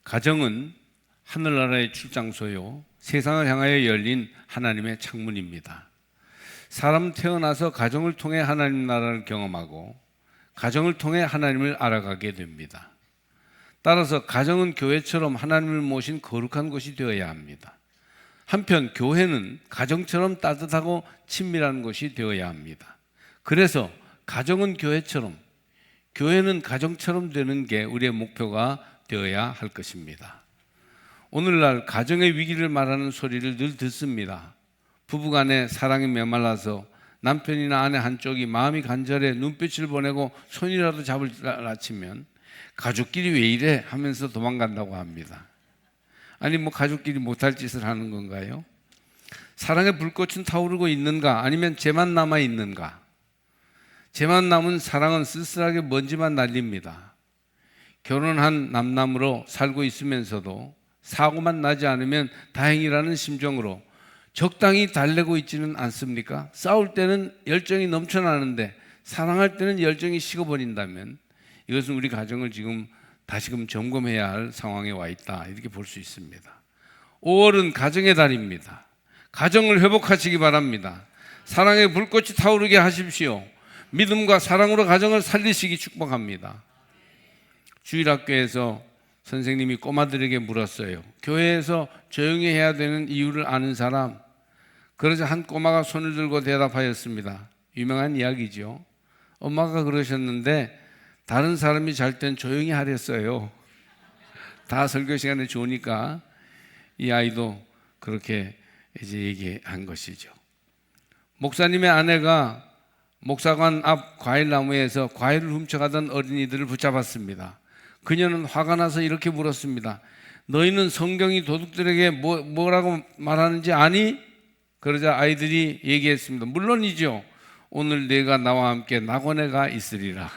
가정은 하늘나라의 출장소요, 세상을 향하여 열린 하나님의 창문입니다. 사람 태어나서 가정을 통해 하나님 나라를 경험하고 가정을 통해 하나님을 알아가게 됩니다. 따라서 가정은 교회처럼 하나님을 모신 거룩한 곳이 되어야 합니다. 한편 교회는 가정처럼 따뜻하고 친밀한 곳이 되어야 합니다. 그래서 가정은 교회처럼, 교회는 가정처럼 되는 게 우리의 목표가 되어야 할 것입니다. 오늘날 가정의 위기를 말하는 소리를 늘 듣습니다. 부부간에 사랑이 메말라서 남편이나 아내 한쪽이 마음이 간절해 눈빛을 보내고 손이라도 잡을 라치면 가족끼리 왜 이래 하면서 도망간다고 합니다. 아니 가족끼리 못할 짓을 하는 건가요? 사랑의 불꽃은 타오르고 있는가? 아니면 재만 남아 있는가? 재만 남은 사랑은 쓸쓸하게 먼지만 날립니다. 결혼한 남남으로 살고 있으면서도 사고만 나지 않으면 다행이라는 심정으로 적당히 달래고 있지는 않습니까? 싸울 때는 열정이 넘쳐나는데 사랑할 때는 열정이 식어버린다면 이것은 우리 가정을 지금 다시금 점검해야 할 상황에 와 있다, 이렇게 볼 수 있습니다. 5월은 가정의 달입니다. 가정을 회복하시기 바랍니다. 사랑의 불꽃이 타오르게 하십시오. 믿음과 사랑으로 가정을 살리시기 축복합니다. 주일학교에서 선생님이 꼬마들에게 물었어요. 교회에서 조용히 해야 되는 이유를 아는 사람? 그러자 한 꼬마가 손을 들고 대답하였습니다. 유명한 이야기죠. 엄마가 그러셨는데 다른 사람이 잘 땐 조용히 하랬어요. 다 설교 시간에 좋으니까 이 아이도 그렇게 이제 얘기한 것이죠. 목사님의 아내가 목사관 앞 과일나무에서 과일을 훔쳐가던 어린이들을 붙잡았습니다. 그녀는 화가 나서 이렇게 물었습니다. 너희는 성경이 도둑들에게 뭐라고 말하는지 아니? 그러자 아이들이 얘기했습니다. 물론이죠. 오늘 내가 나와 함께 낙원에 가 있으리라.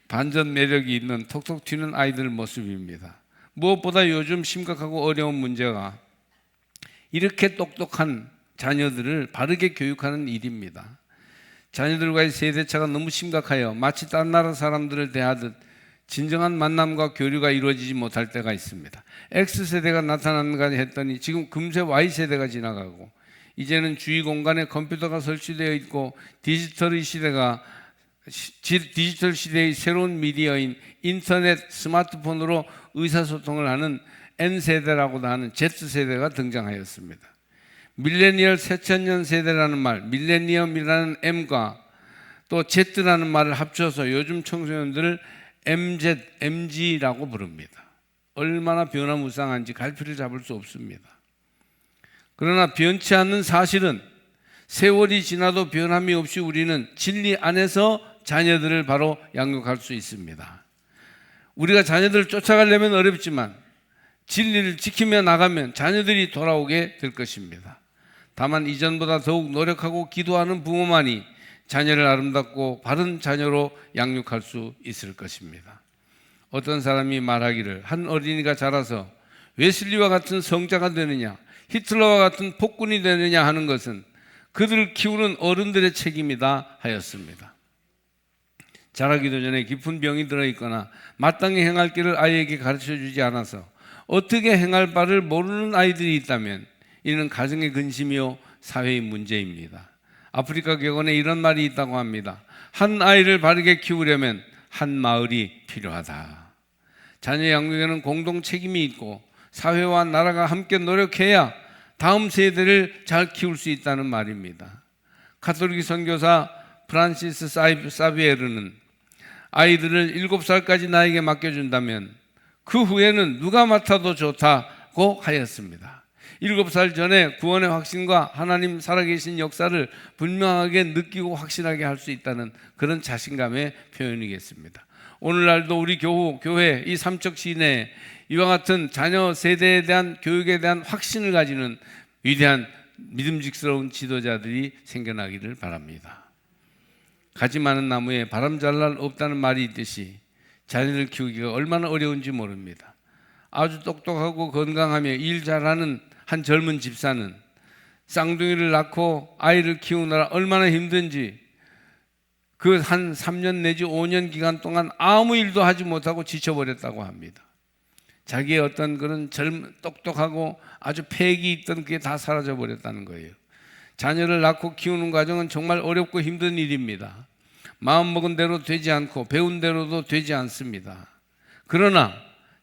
반전 매력이 있는 톡톡 튀는 아이들 모습입니다. 무엇보다 요즘 심각하고 어려운 문제가 이렇게 똑똑한 자녀들을 바르게 교육하는 일입니다. 자녀들과의 세대차가 너무 심각하여 마치 딴 나라 사람들을 대하듯 진정한 만남과 교류가 이루어지지 못할 때가 있습니다. X세대가 나타났는가 했더니 지금 금세 Y세대가 지나가고 이제는 주위 공간에 컴퓨터가 설치되어 있고 디지털 시대의 새로운 미디어인 인터넷, 스마트폰으로 의사소통을 하는 N세대라고도 하는 Z세대가 등장하였습니다. 밀레니얼 새천년 세대라는 말, 밀레니엄이라는 M과 또 Z라는 말을 합쳐서 요즘 청소년들을 MZ, MG라고 부릅니다. 얼마나 변화무쌍한지 갈피를 잡을 수 없습니다. 그러나 변치 않는 사실은 세월이 지나도 변함이 없이 우리는 진리 안에서 자녀들을 바로 양육할 수 있습니다. 우리가 자녀들을 쫓아가려면 어렵지만 진리를 지키며 나가면 자녀들이 돌아오게 될 것입니다. 다만 이전보다 더욱 노력하고 기도하는 부모만이 자녀를 아름답고 바른 자녀로 양육할 수 있을 것입니다. 어떤 사람이 말하기를 한 어린이가 자라서 웨슬리와 같은 성자가 되느냐, 히틀러와 같은 폭군이 되느냐 하는 것은 그들을 키우는 어른들의 책임이다 하였습니다. 자라기도 전에 깊은 병이 들어있거나 마땅히 행할 길을 아이에게 가르쳐주지 않아서 어떻게 행할 바를 모르는 아이들이 있다면 이는 가정의 근심이요 사회의 문제입니다. 아프리카 격언에 이런 말이 있다고 합니다. 한 아이를 바르게 키우려면 한 마을이 필요하다. 자녀 양육에는 공동 책임이 있고 사회와 나라가 함께 노력해야 다음 세대를 잘 키울 수 있다는 말입니다. 가톨릭 선교사 프란시스 사비에르는 아이들을 7살까지 나에게 맡겨준다면 그 후에는 누가 맡아도 좋다고 하였습니다. 7살 전에 구원의 확신과 하나님 살아계신 역사를 분명하게 느끼고 확신하게 할 수 있다는 그런 자신감의 표현이겠습니다. 오늘날도 우리 교회 이 삼척 시내에 이와 같은 자녀 세대에 대한 교육에 대한 확신을 가지는 위대한 믿음직스러운 지도자들이 생겨나기를 바랍니다. 가지 많은 나무에 바람 잘 날 없다는 말이 있듯이 자녀를 키우기가 얼마나 어려운지 모릅니다. 아주 똑똑하고 건강하며 일 잘하는 한 젊은 집사는 쌍둥이를 낳고 아이를 키우느라 얼마나 힘든지 그 한 3년 내지 5년 기간 동안 아무 일도 하지 못하고 지쳐버렸다고 합니다. 자기의 어떤 그런 똑똑하고 아주 패기 있던 그게 다 사라져 버렸다는 거예요. 자녀를 낳고 키우는 과정은 정말 어렵고 힘든 일입니다. 마음먹은 대로 되지 않고 배운 대로도 되지 않습니다. 그러나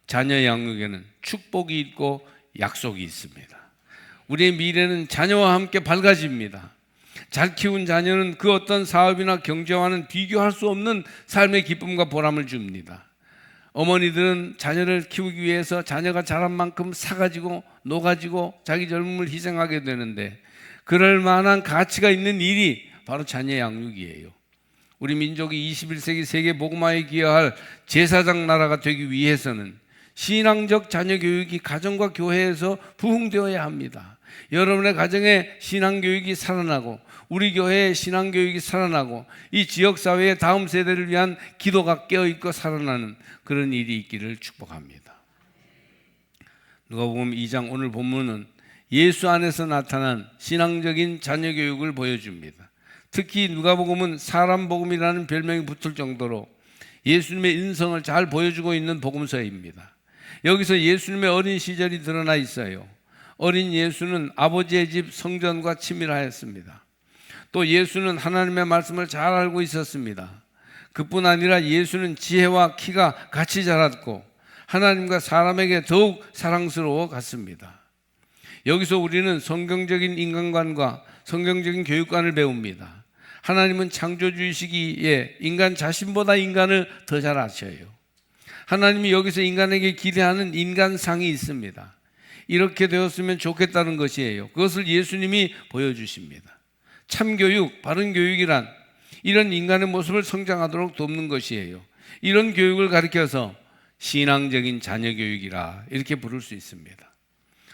자녀 양육에는 축복이 있고 약속이 있습니다. 우리의 미래는 자녀와 함께 밝아집니다. 잘 키운 자녀는 그 어떤 사업이나 경제와는 비교할 수 없는 삶의 기쁨과 보람을 줍니다. 어머니들은 자녀를 키우기 위해서 자녀가 자란 만큼 사가지고 노가지고 자기 젊음을 희생하게 되는데, 그럴 만한 가치가 있는 일이 바로 자녀 양육이에요. 우리 민족이 21세기 세계 복음화에 기여할 제사장 나라가 되기 위해서는 신앙적 자녀 교육이 가정과 교회에서 부흥되어야 합니다. 여러분의 가정에 신앙교육이 살아나고 우리 교회의 신앙교육이 살아나고 이 지역사회의 다음 세대를 위한 기도가 깨어있고 살아나는 그런 일이 있기를 축복합니다. 누가복음 2장 오늘 본문은 예수 안에서 나타난 신앙적인 자녀 교육을 보여줍니다. 특히 누가복음은 사람 복음이라는 별명이 붙을 정도로 예수님의 인성을 잘 보여주고 있는 복음서입니다. 여기서 예수님의 어린 시절이 드러나 있어요. 어린 예수는 아버지의 집 성전과 친밀하였습니다. 또 예수는 하나님의 말씀을 잘 알고 있었습니다. 그뿐 아니라 예수는 지혜와 키가 같이 자랐고 하나님과 사람에게 더욱 사랑스러워 갔습니다. 여기서 우리는 성경적인 인간관과 성경적인 교육관을 배웁니다. 하나님은 창조주이시기에 인간 자신보다 인간을 더 잘 아셔요. 하나님이 여기서 인간에게 기대하는 인간상이 있습니다. 이렇게 되었으면 좋겠다는 것이에요. 그것을 예수님이 보여주십니다. 참교육, 바른 교육이란 이런 인간의 모습을 성장하도록 돕는 것이에요. 이런 교육을 가르쳐서 신앙적인 자녀 교육이라 이렇게 부를 수 있습니다.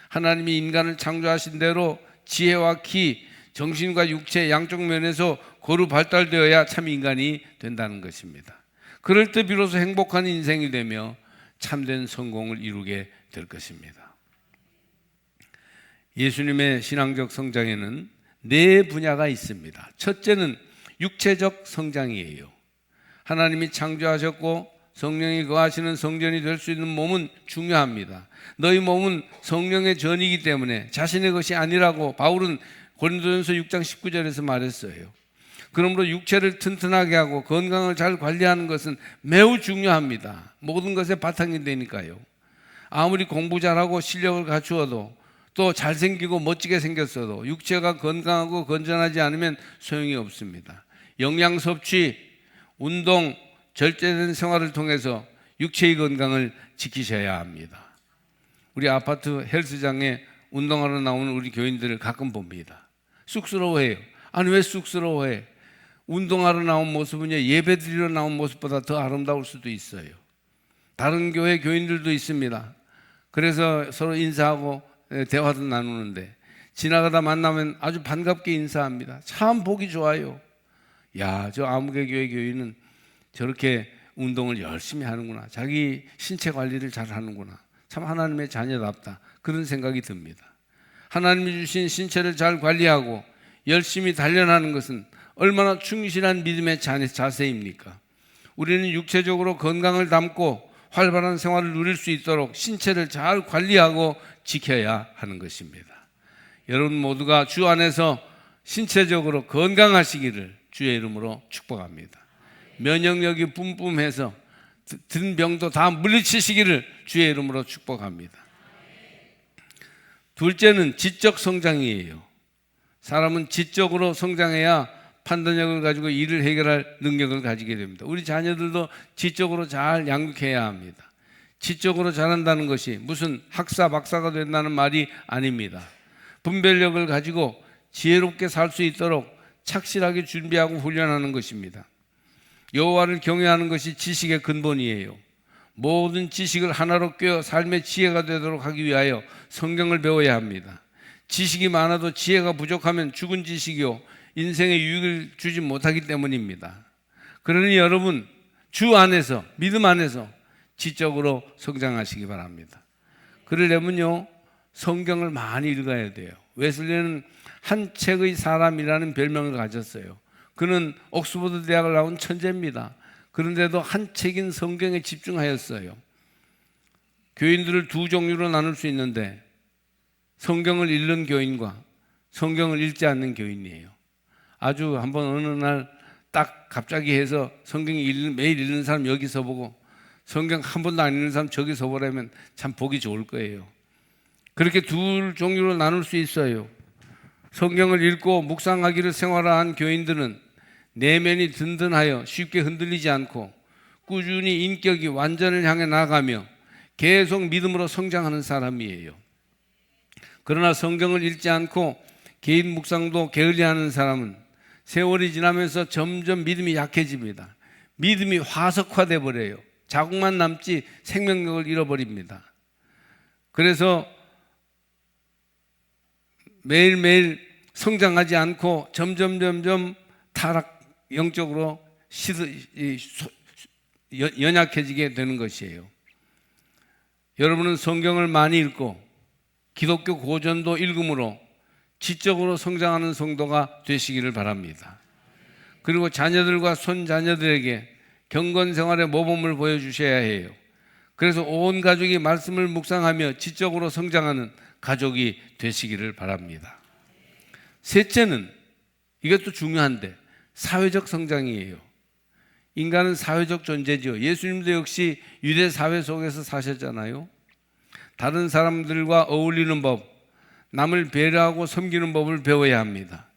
하나님이 인간을 창조하신 대로 지혜와 키, 정신과 육체 양쪽 면에서 고루 발달되어야 참 인간이 된다는 것입니다. 그럴 때 비로소 행복한 인생이 되며 참된 성공을 이루게 될 것입니다. 예수님의 신앙적 성장에는 네 분야가 있습니다. 첫째는 육체적 성장이에요. 하나님이 창조하셨고 성령이 거하시는 성전이 될 수 있는 몸은 중요합니다. 너희 몸은 성령의 전이기 때문에 자신의 것이 아니라고 바울은 고린도전서 6장 19절에서 말했어요. 그러므로 육체를 튼튼하게 하고 건강을 잘 관리하는 것은 매우 중요합니다. 모든 것의 바탕이 되니까요. 아무리 공부 잘하고 실력을 갖추어도 또 잘생기고 멋지게 생겼어도 육체가 건강하고 건전하지 않으면 소용이 없습니다. 영양 섭취, 운동, 절제된 생활을 통해서 육체의 건강을 지키셔야 합니다. 우리 아파트 헬스장에 운동하러 나오는 우리 교인들을 가끔 봅니다. 쑥스러워해요. 아니 왜 쑥스러워해? 운동하러 나온 모습은 예배 드리러 나온 모습보다 더 아름다울 수도 있어요. 다른 교회 교인들도 있습니다. 그래서 서로 인사하고 대화도 나누는데 지나가다 만나면 아주 반갑게 인사합니다. 참 보기 좋아요. 야, 저 아무개 교회 교인은 저렇게 운동을 열심히 하는구나. 자기 신체 관리를 잘 하는구나. 참 하나님의 자녀답다. 그런 생각이 듭니다. 하나님이 주신 신체를 잘 관리하고 열심히 단련하는 것은 얼마나 충실한 믿음의 자세입니까? 우리는 육체적으로 건강을 담고 활발한 생활을 누릴 수 있도록 신체를 잘 관리하고 지켜야 하는 것입니다. 여러분 모두가 주 안에서 신체적으로 건강하시기를 주의 이름으로 축복합니다. 면역력이 뿜뿜해서 든 병도 다 물리치시기를 주의 이름으로 축복합니다. 둘째는 지적 성장이에요. 사람은 지적으로 성장해야 판단력을 가지고 일을 해결할 능력을 가지게 됩니다. 우리 자녀들도 지적으로 잘 양육해야 합니다. 지적으로 잘한다는 것이 무슨 학사 박사가 된다는 말이 아닙니다. 분별력을 가지고 지혜롭게 살 수 있도록 착실하게 준비하고 훈련하는 것입니다. 여호와를 경외하는 것이 지식의 근본이에요. 모든 지식을 하나로 꿰어 삶의 지혜가 되도록 하기 위하여 성경을 배워야 합니다. 지식이 많아도 지혜가 부족하면 죽은 지식이요 인생에 유익을 주지 못하기 때문입니다. 그러니 여러분 주 안에서 믿음 안에서 지적으로 성장하시기 바랍니다. 그러려면요 성경을 많이 읽어야 돼요. 웨슬리는 한 책의 사람이라는 별명을 가졌어요. 그는 옥스퍼드 대학을 나온 천재입니다. 그런데도 한 책인 성경에 집중하였어요. 교인들을 두 종류로 나눌 수 있는데 성경을 읽는 교인과 성경을 읽지 않는 교인이에요. 아주 한번 어느 날 딱 갑자기 해서 매일 읽는 사람 여기서 보고 성경 한 번도 안 읽는 사람 저기서 보라면 참 보기 좋을 거예요. 그렇게 두 종류로 나눌 수 있어요. 성경을 읽고 묵상하기를 생활화한 교인들은 내면이 든든하여 쉽게 흔들리지 않고 꾸준히 인격이 완전을 향해 나아가며 계속 믿음으로 성장하는 사람이에요. 그러나 성경을 읽지 않고 개인 묵상도 게을리하는 사람은 세월이 지나면서 점점 믿음이 약해집니다. 믿음이 화석화돼 버려요. 자국만 남지 생명력을 잃어버립니다. 그래서 매일매일 성장하지 않고 점점 타락, 영적으로 연약해지게 되는 것이에요. 여러분은 성경을 많이 읽고 기독교 고전도 읽음으로 지적으로 성장하는 성도가 되시기를 바랍니다. 그리고 자녀들과 손자녀들에게 경건 생활의 모범을 보여주셔야 해요. 그래서 온 가족이 말씀을 묵상하며 지적으로 성장하는 가족이 되시기를 바랍니다. 셋째는, 이것도 중요한데, 사회적 성장이에요. 인간은 사회적 존재죠. 예수님도 역시 유대 사회 속에서 사셨잖아요. 다른 사람들과 어울리는 법, 남을 배려하고 섬기는 법을 배워야 합니다.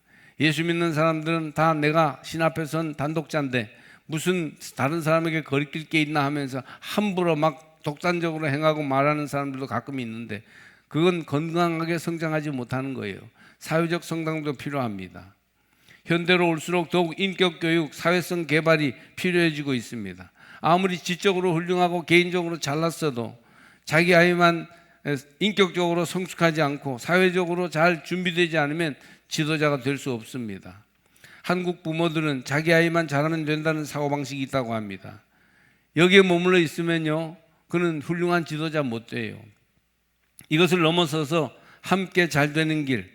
예수 믿는 사람들은 다 내가 신 앞에 선 단독자인데 무슨 다른 사람에게 거리낄 게 있나 하면서 함부로 막 독단적으로 행하고 말하는 사람들도 가끔 있는데 그건 건강하게 성장하지 못하는 거예요. 사회적 성장도 필요합니다. 현대로 올수록 더욱 인격교육, 사회성 개발이 필요해지고 있습니다. 아무리 지적으로 훌륭하고 개인적으로 잘났어도 자기 아이만 인격적으로 성숙하지 않고 사회적으로 잘 준비되지 않으면 지도자가 될 수 없습니다. 한국 부모들은 자기 아이만 잘하면 된다는 사고방식이 있다고 합니다. 여기에 머물러 있으면요, 그는 훌륭한 지도자 못 돼요. 이것을 넘어서서 함께 잘 되는 길,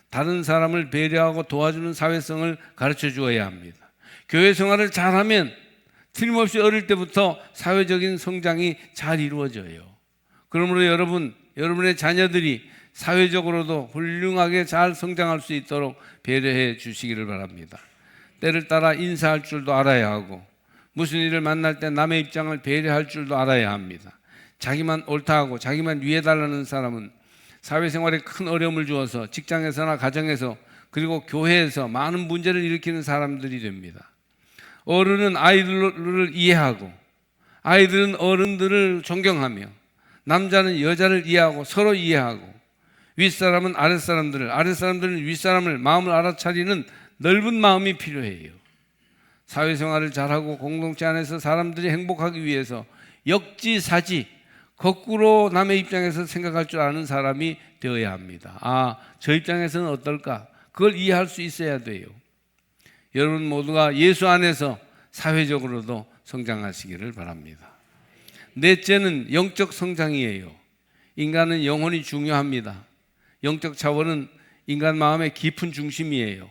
다른 사람을 배려하고 도와주는 사회성을 가르쳐 주어야 합니다. 교회 생활을 잘하면 틀림없이 어릴 때부터 사회적인 성장이 잘 이루어져요. 그러므로 여러분의 자녀들이 사회적으로도 훌륭하게 잘 성장할 수 있도록 배려해 주시기를 바랍니다. 때를 따라 인사할 줄도 알아야 하고 무슨 일을 만날 때 남의 입장을 배려할 줄도 알아야 합니다. 자기만 옳다 하고 자기만 위해달라는 사람은 사회생활에 큰 어려움을 주어서 직장에서나 가정에서 그리고 교회에서 많은 문제를 일으키는 사람들이 됩니다. 어른은 아이들을 이해하고 아이들은 어른들을 존경하며 남자는 여자를 이해하고 서로 이해하고 윗사람은 아랫사람들을, 아랫사람들은 윗사람을 마음을 알아차리는 넓은 마음이 필요해요. 사회생활을 잘하고 공동체 안에서 사람들이 행복하기 위해서 역지사지, 거꾸로 남의 입장에서 생각할 줄 아는 사람이 되어야 합니다. 아, 저 입장에서는 어떨까? 그걸 이해할 수 있어야 돼요. 여러분 모두가 예수 안에서 사회적으로도 성장하시기를 바랍니다. 넷째는 영적 성장이에요. 인간은 영혼이 중요합니다. 영적 차원은 인간 마음의 깊은 중심이에요.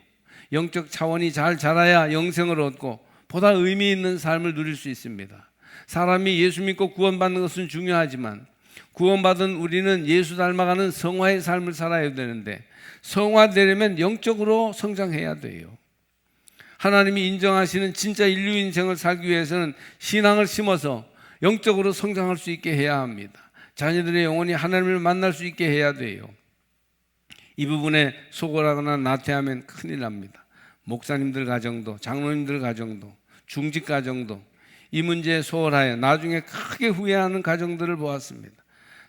영적 차원이 잘 자라야 영생을 얻고 보다 의미 있는 삶을 누릴 수 있습니다. 사람이 예수 믿고 구원받는 것은 중요하지만 구원받은 우리는 예수 닮아가는 성화의 삶을 살아야 되는데 성화되려면 영적으로 성장해야 돼요. 하나님이 인정하시는 진짜 인류 인생을 살기 위해서는 신앙을 심어서 영적으로 성장할 수 있게 해야 합니다. 자녀들의 영혼이 하나님을 만날 수 있게 해야 돼요. 이 부분에 소홀하거나 나태하면 큰일 납니다. 목사님들 가정도, 장로님들 가정도, 중직 가정도 이 문제에 소홀하여 나중에 크게 후회하는 가정들을 보았습니다.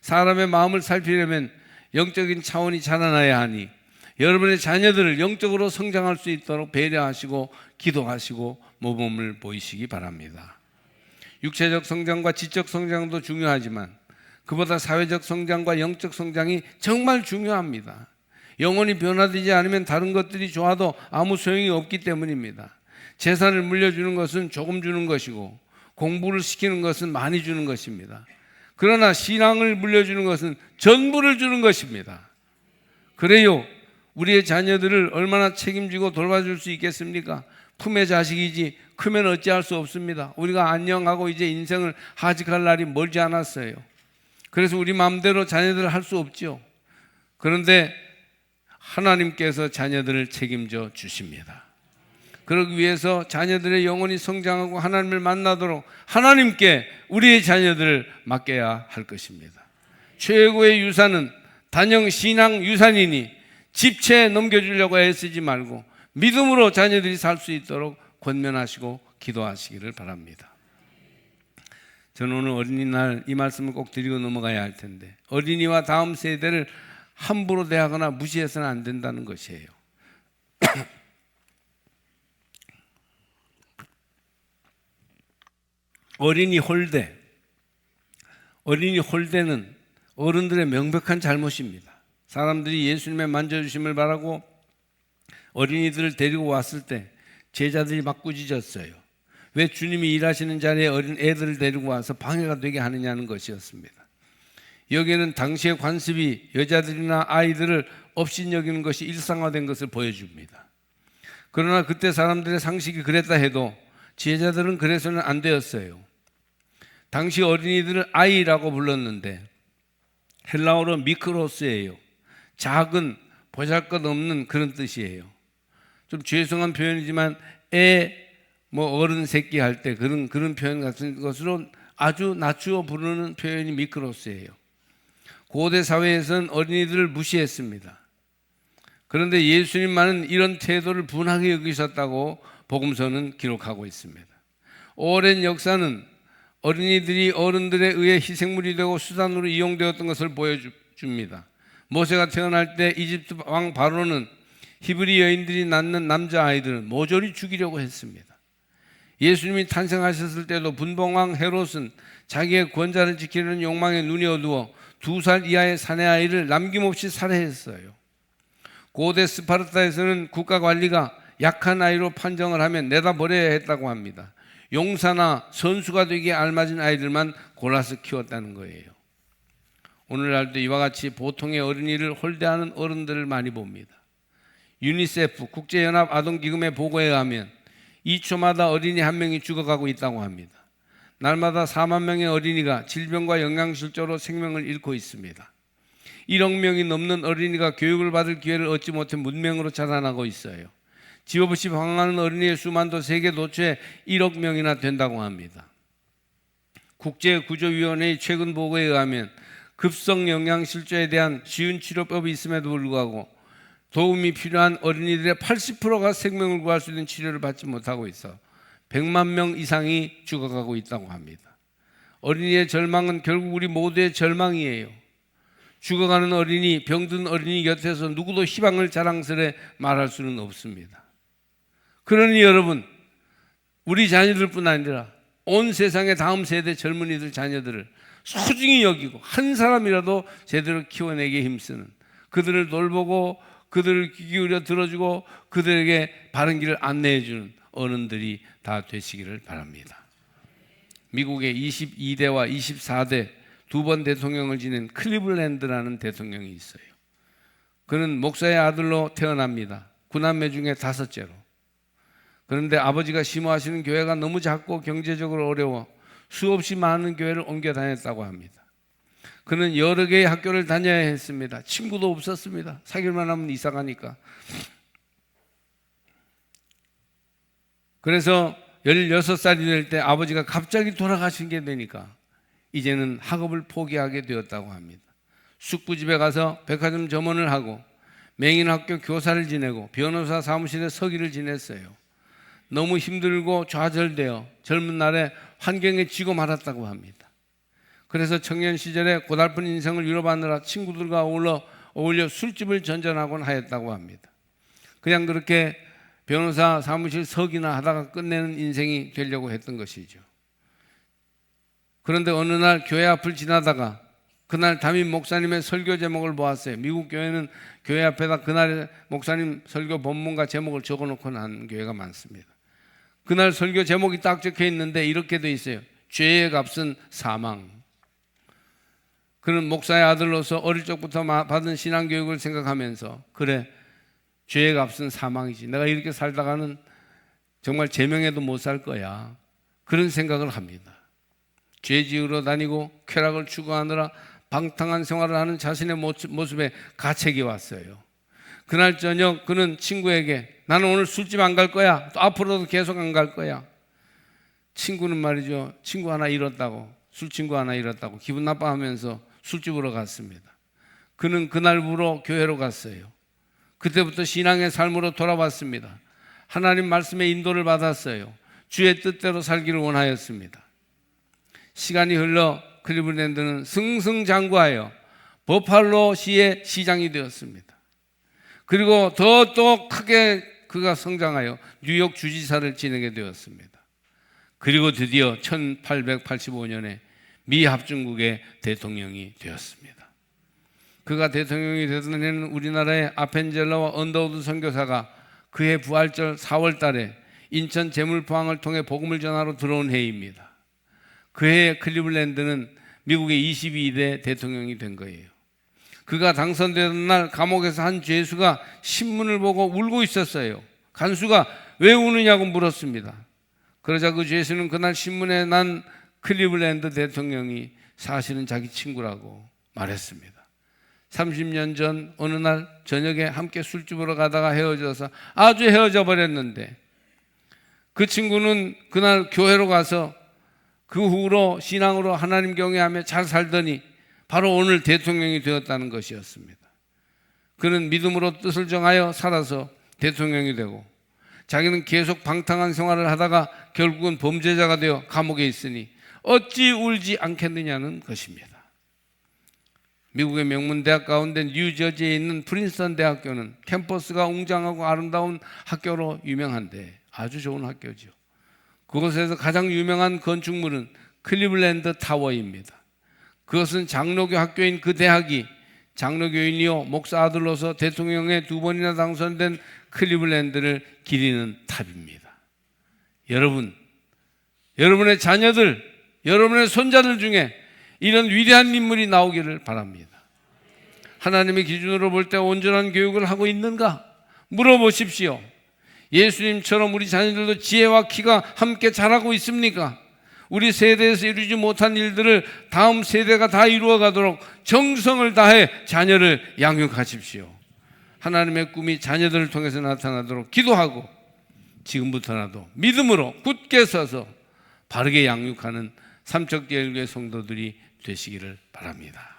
사람의 마음을 살피려면 영적인 차원이 자라나야 하니 여러분의 자녀들을 영적으로 성장할 수 있도록 배려하시고 기도하시고 모범을 보이시기 바랍니다. 육체적 성장과 지적 성장도 중요하지만 그보다 사회적 성장과 영적 성장이 정말 중요합니다. 영혼이 변화되지 않으면 다른 것들이 좋아도 아무 소용이 없기 때문입니다. 재산을 물려주는 것은 조금 주는 것이고 공부를 시키는 것은 많이 주는 것입니다. 그러나 신앙을 물려주는 것은 전부를 주는 것입니다. 그래요, 우리의 자녀들을 얼마나 책임지고 돌봐줄 수 있겠습니까? 품의 자식이지 크면 어찌할 수 없습니다. 우리가 안녕하고 이제 인생을 하직할 날이 멀지 않았어요. 그래서 우리 마음대로 자녀들을 할 수 없죠. 그런데 하나님께서 자녀들을 책임져 주십니다. 그러기 위해서 자녀들의 영혼이 성장하고 하나님을 만나도록 하나님께 우리의 자녀들을 맡겨야 할 것입니다. 최고의 유산은 단영 신앙 유산이니 집채 넘겨주려고 애쓰지 말고 믿음으로 자녀들이 살 수 있도록 권면하시고 기도하시기를 바랍니다. 저는 오늘 어린이날 이 말씀을 꼭 드리고 넘어가야 할 텐데, 어린이와 다음 세대를 함부로 대하거나 무시해서는 안 된다는 것이에요. 어린이 홀대는 어른들의 명백한 잘못입니다. 사람들이 예수님의 만져주심을 바라고 어린이들을 데리고 왔을 때 제자들이 막 꾸짖었어요. 왜 주님이 일하시는 자리에 어린 애들을 데리고 와서 방해가 되게 하느냐는 것이었습니다. 여기에는 당시의 관습이 여자들이나 아이들을 업신여기는 것이 일상화된 것을 보여줍니다. 그러나 그때 사람들의 상식이 그랬다 해도 제자들은 그래서는 안 되었어요. 당시 어린이들을 아이라고 불렀는데 헬라어로 미크로스예요. 작은, 보잘것없는 그런 뜻이에요. 좀 죄송한 표현이지만 어른 새끼 할 때 그런 표현 같은 것으로 아주 낮추어 부르는 표현이 미크로스예요. 고대 사회에서는 어린이들을 무시했습니다. 그런데 예수님만은 이런 태도를 분하게 여기셨다고 복음서는 기록하고 있습니다. 오랜 역사는 어린이들이 어른들에 의해 희생물이 되고 수단으로 이용되었던 것을 보여줍니다. 모세가 태어날 때 이집트 왕 바로는 히브리 여인들이 낳는 남자아이들은 모조리 죽이려고 했습니다. 예수님이 탄생하셨을 때도 분봉왕 헤롯은 자기의 권좌를 지키려는 욕망에 눈이 어두워 2살 이하의 사내아이를 남김없이 살해했어요. 고대 스파르타에서는 국가관리가 약한 아이로 판정을 하면 내다버려야 했다고 합니다. 용사나 선수가 되기에 알맞은 아이들만 골라서 키웠다는 거예요. 오늘날도 이와 같이 보통의 어린이를 홀대하는 어른들을 많이 봅니다. 유니세프 국제연합 아동기금의 보고에 의하면 2초마다 어린이 한 명이 죽어가고 있다고 합니다. 날마다 4만 명의 어린이가 질병과 영양실조로 생명을 잃고 있습니다. 1억 명이 넘는 어린이가 교육을 받을 기회를 얻지 못해 문맹으로 자라나고 있어요. 집 없이 방황하는 어린이의 수만도 세계 도처에 1억 명이나 된다고 합니다. 국제구조위원회의 최근 보고에 의하면 급성 영양실조에 대한 쉬운 치료법이 있음에도 불구하고 도움이 필요한 어린이들의 80%가 생명을 구할 수 있는 치료를 받지 못하고 있어 100만 명 이상이 죽어가고 있다고 합니다. 어린이의 절망은 결국 우리 모두의 절망이에요. 죽어가는 어린이, 병든 어린이 곁에서 누구도 희망을 자랑스레 말할 수는 없습니다. 그러니 여러분, 우리 자녀들뿐 아니라 온 세상의 다음 세대 젊은이들 자녀들을 소중히 여기고 한 사람이라도 제대로 키워내기에 힘쓰는, 그들을 돌보고 그들을 귀 기울여 들어주고 그들에게 바른 길을 안내해주는 어른들이 다 되시기를 바랍니다. 미국의 22대와 24대 두 번 대통령을 지낸 클리블랜드라는 대통령이 있어요. 그는 목사의 아들로 태어납니다. 9남매 중에 5째로. 그런데 아버지가 심호하시는 교회가 너무 작고 경제적으로 어려워 수없이 많은 교회를 옮겨 다녔다고 합니다. 그는 여러 개의 학교를 다녀야 했습니다. 친구도 없었습니다. 사귈만 하면 이사 가니까. 그래서 16살이 될 때 아버지가 갑자기 돌아가신 게 되니까 이제는 학업을 포기하게 되었다고 합니다. 숙부집에 가서 백화점 점원을 하고 맹인학교 교사를 지내고 변호사 사무실에 서기를 지냈어요. 너무 힘들고 좌절되어 젊은 날에 환경에 지고 말았다고 합니다. 그래서 청년 시절에 고달픈 인생을 위로받느라 친구들과 어울려 술집을 전전하곤 하였다고 합니다. 그냥 그렇게 변호사 사무실 서기나 하다가 끝내는 인생이 되려고 했던 것이죠. 그런데 어느 날 교회 앞을 지나다가 그날 담임 목사님의 설교 제목을 보았어요. 미국 교회는 교회 앞에다 그날 목사님 설교 본문과 제목을 적어놓고 난 교회가 많습니다. 그날 설교 제목이 딱 적혀 있는데 이렇게 돼 있어요. 죄의 값은 사망. 그는 목사의 아들로서 어릴 적부터 받은 신앙교육을 생각하면서 그래, 죄의 값은 사망이지. 내가 이렇게 살다가는 정말 제명에도 못 살 거야. 그런 생각을 합니다. 죄 지으러 다니고 쾌락을 추구하느라 방탕한 생활을 하는 자신의 모습에 가책이 왔어요. 그날 저녁 그는 친구에게 나는 오늘 술집 안 갈 거야. 또 앞으로도 계속 안 갈 거야. 친구는 말이죠. 친구 하나 잃었다고, 술 친구 하나 잃었다고 기분 나빠하면서 술집으로 갔습니다. 그는 그날부로 교회로 갔어요. 그때부터 신앙의 삶으로 돌아왔습니다. 하나님 말씀의 인도를 받았어요. 주의 뜻대로 살기를 원하였습니다. 시간이 흘러 클리블랜드는 승승장구하여 버팔로시의 시장이 되었습니다. 그리고 더 또 크게 그가 성장하여 뉴욕 주지사를 지내게 되었습니다. 그리고 드디어 1885년에 미 합중국의 대통령이 되었습니다. 그가 대통령이 되던 해는 우리나라의 아펜젤러와 언더우드 선교사가 그해 부활절 4월 달에 인천 재물포항을 통해 복음을 전하러 들어온 해입니다. 그해 클리블랜드는 미국의 22대 대통령이 된 거예요. 그가 당선되던 날 감옥에서 한 죄수가 신문을 보고 울고 있었어요. 간수가 왜 우느냐고 물었습니다. 그러자 그 죄수는 그날 신문에 난 클리블랜드 대통령이 사실은 자기 친구라고 말했습니다. 30년 전 어느 날 저녁에 함께 술집으로 가다가 헤어져서 아주 헤어져 버렸는데 그 친구는 그날 교회로 가서 그 후로 신앙으로 하나님 경외하며 잘 살더니 바로 오늘 대통령이 되었다는 것이었습니다. 그는 믿음으로 뜻을 정하여 살아서 대통령이 되고 자기는 계속 방탕한 생활을 하다가 결국은 범죄자가 되어 감옥에 있으니 어찌 울지 않겠느냐는 것입니다. 미국의 명문 대학 가운데 뉴저지에 있는 프린스턴 대학교는 캠퍼스가 웅장하고 아름다운 학교로 유명한데 아주 좋은 학교죠. 그곳에서 가장 유명한 건축물은 클리블랜드 타워입니다. 그것은 장로교 학교인 그 대학이 장로교인이요 목사 아들로서 대통령에 2번이나 당선된 클리블랜드를 기리는 탑입니다. 여러분, 여러분의 자녀들, 여러분의 손자들 중에 이런 위대한 인물이 나오기를 바랍니다. 하나님의 기준으로 볼 때 온전한 교육을 하고 있는가? 물어보십시오. 예수님처럼 우리 자녀들도 지혜와 키가 함께 자라고 있습니까? 우리 세대에서 이루지 못한 일들을 다음 세대가 다 이루어가도록 정성을 다해 자녀를 양육하십시오. 하나님의 꿈이 자녀들을 통해서 나타나도록 기도하고 지금부터라도 믿음으로 굳게 서서 바르게 양육하는 삼척교회 성도들이 되시기를 바랍니다.